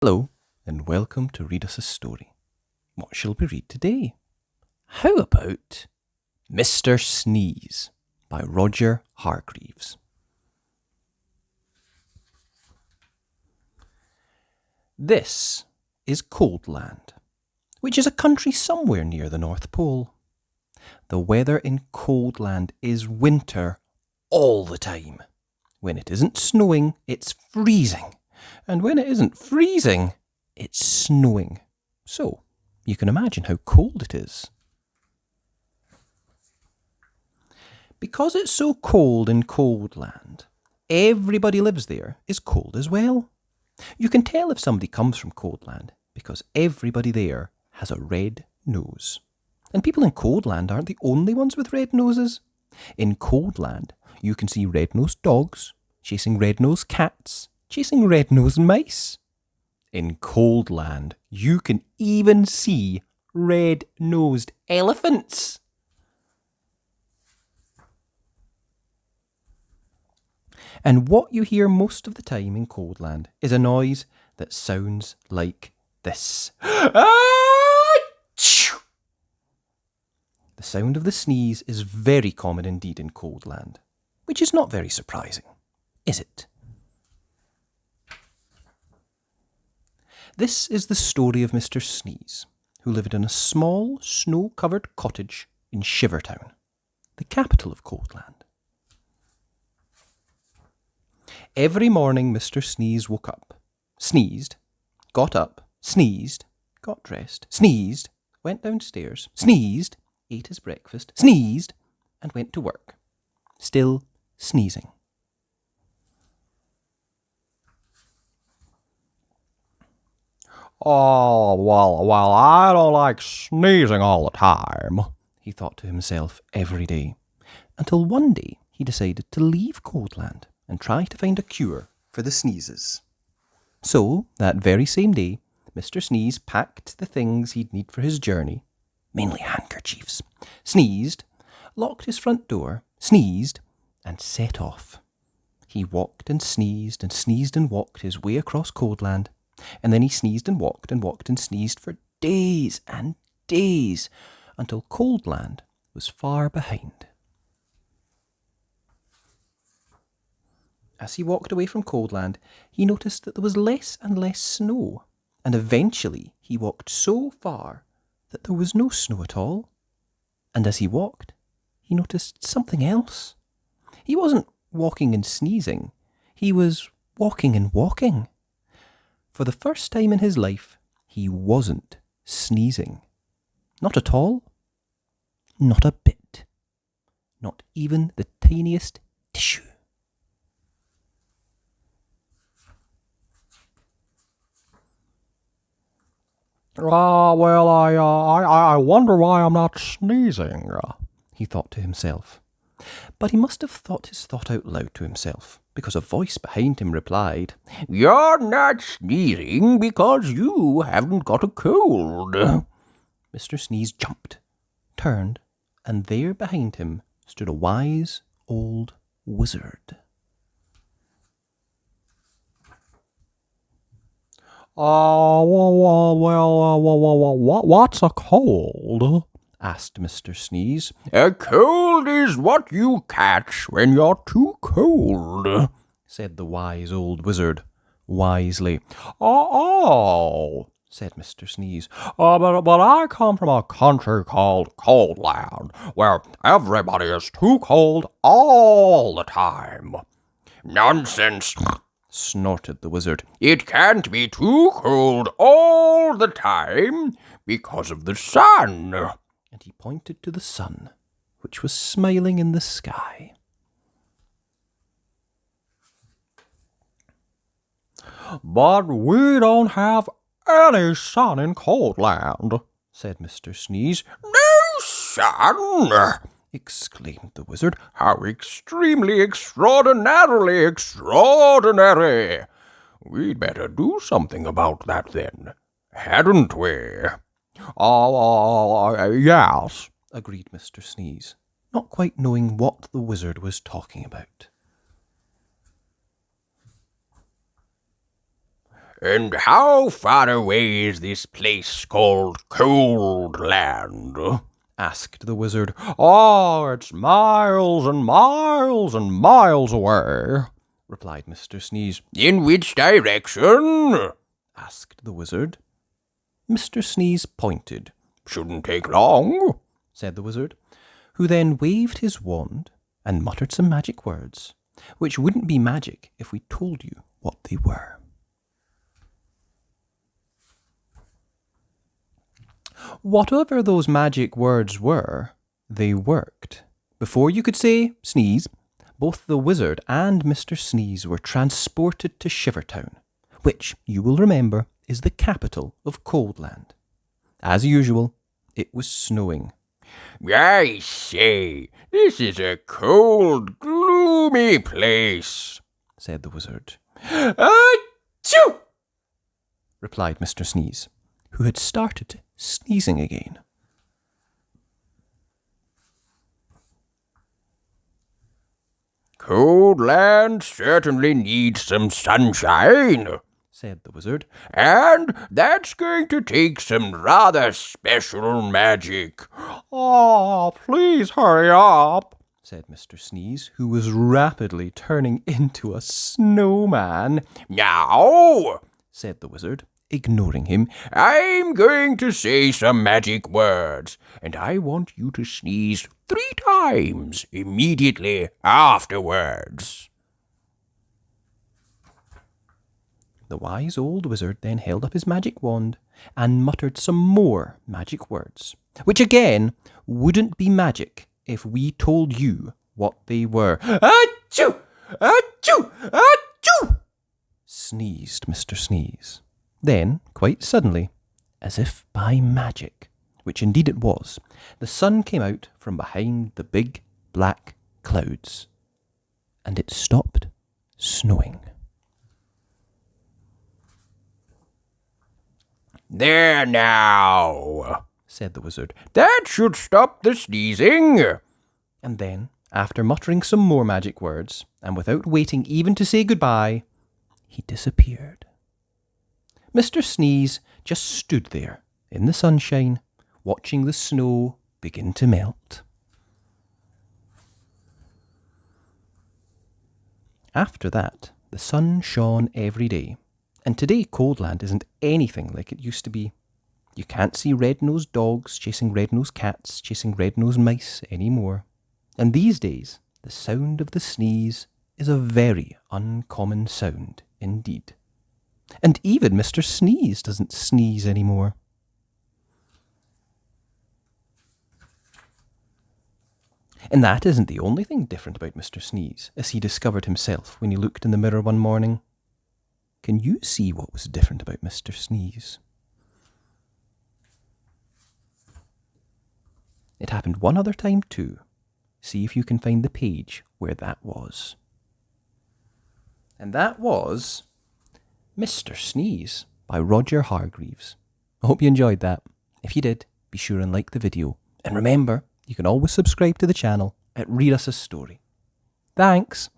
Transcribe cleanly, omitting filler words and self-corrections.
Hello, and welcome to Read Us a Story. What shall we read today? How about Mr. Sneeze by Roger Hargreaves? This is Coldland, which is a country somewhere near the North Pole. The weather in Coldland is winter all the time. When it isn't snowing, it's freezing. And when it isn't freezing, it's snowing. So, you can imagine how cold it is. Because it's so cold in Coldland, everybody lives there is cold as well. You can tell if somebody comes from Coldland because everybody there has a red nose. And people in Coldland aren't the only ones with red noses. In Coldland, you can see red-nosed dogs chasing red-nosed cats, chasing red-nosed mice. In Coldland, you can even see red-nosed elephants. And what you hear most of the time in Coldland is a noise that sounds like this. The sound of the sneeze is very common indeed in Coldland, which is not very surprising, is it? This is the story of Mr. Sneeze, who lived in a small, snow-covered cottage in Shivertown, the capital of Coldland. Every morning Mr. Sneeze woke up, sneezed, got up, sneezed, got dressed, sneezed, went downstairs, sneezed, ate his breakfast, sneezed, and went to work, still sneezing. Oh, well, I don't like sneezing all the time, he thought to himself every day, until one day he decided to leave Coldland and try to find a cure for the sneezes. So, that very same day, Mr. Sneeze packed the things he'd need for his journey, mainly handkerchiefs, sneezed, locked his front door, sneezed, and set off. He walked and sneezed and sneezed and walked his way across Coldland, and then he sneezed and walked and sneezed for days and days, until Coldland was far behind. As he walked away from Coldland, he noticed that there was less and less snow, and eventually he walked so far that there was no snow at all. And as he walked, he noticed something else. He wasn't walking and sneezing, he was walking and walking. For the first time in his life, he wasn't sneezing. Not at all. Not a bit. Not even the tiniest tissue. I wonder why I'm not sneezing, he thought to himself. But he must have thought his thought out loud to himself, because a voice behind him replied, "You're not sneezing because you haven't got a cold." Mr. Sneeze jumped, turned, and there behind him stood a wise old wizard. What's a cold? asked Mr. Sneeze. "A cold is what you catch when you're too cold," said the wise old wizard wisely. Oh, said Mr. Sneeze. But I come from a country called Coldland, where everybody is too cold all the time. "Nonsense," snorted the wizard. "It can't be too cold all the time because of the sun." And he pointed to the sun, which was smiling in the sky. "But we don't have any sun in Coldland," said Mr. Sneeze. "No sun!" exclaimed the wizard. "How extremely extraordinarily extraordinary! We'd better do something about that then, hadn't we?" Yes, agreed Mr. Sneeze, not quite knowing what the wizard was talking about. And how far away is this place called Coldland? asked the wizard. Oh, it's miles and miles and miles away, replied Mr. Sneeze. In which direction? Asked the wizard. Mr. Sneeze pointed. Shouldn't take long, said the wizard, who then waved his wand and muttered some magic words, which wouldn't be magic if we told you what they were. Whatever those magic words were, they worked. Before you could say sneeze, both the wizard and Mr. Sneeze were transported to Shivertown, which, you will remember, is the capital of Coldland. As usual, it was snowing. I say, this is a cold, gloomy place, said the wizard. Achoo! Replied Mr. Sneeze, who had started sneezing again. Coldland certainly needs some sunshine, said the wizard. And that's going to take some rather special magic. Oh, please hurry up, said Mr. Sneeze, who was rapidly turning into a snowman. Now, said the wizard, ignoring him, I'm going to say some magic words, and I want you to sneeze 3 times immediately afterwards. The wise old wizard then held up his magic wand and muttered some more magic words, which again wouldn't be magic if we told you what they were. Achoo! Achoo! Achoo! Sneezed Mr. Sneeze. Then, quite suddenly, as if by magic, which indeed it was, the sun came out from behind the big black clouds, and it stopped snowing. There now, said the wizard, that should stop the sneezing. and then, after muttering some more magic words, and without waiting even to say goodbye, he disappeared. Mr. Sneeze just stood there in the sunshine, watching the snow begin to melt. After that, the sun shone every day, and today Coldland isn't anything like it used to be. You can't see red-nosed dogs chasing red-nosed cats, chasing red-nosed mice anymore. And these days, the sound of the sneeze is a very uncommon sound indeed. And even Mr. Sneeze doesn't sneeze anymore. And that isn't the only thing different about Mr. Sneeze, as he discovered himself when he looked in the mirror one morning. Can you see what was different about Mr. Sneeze? It happened one other time too. See if you can find the page where that was. And that was Mr. Sneeze by Roger Hargreaves. I hope you enjoyed that. If you did, be sure and like the video. And remember, you can always subscribe to the channel at Read Us a Story. Thanks!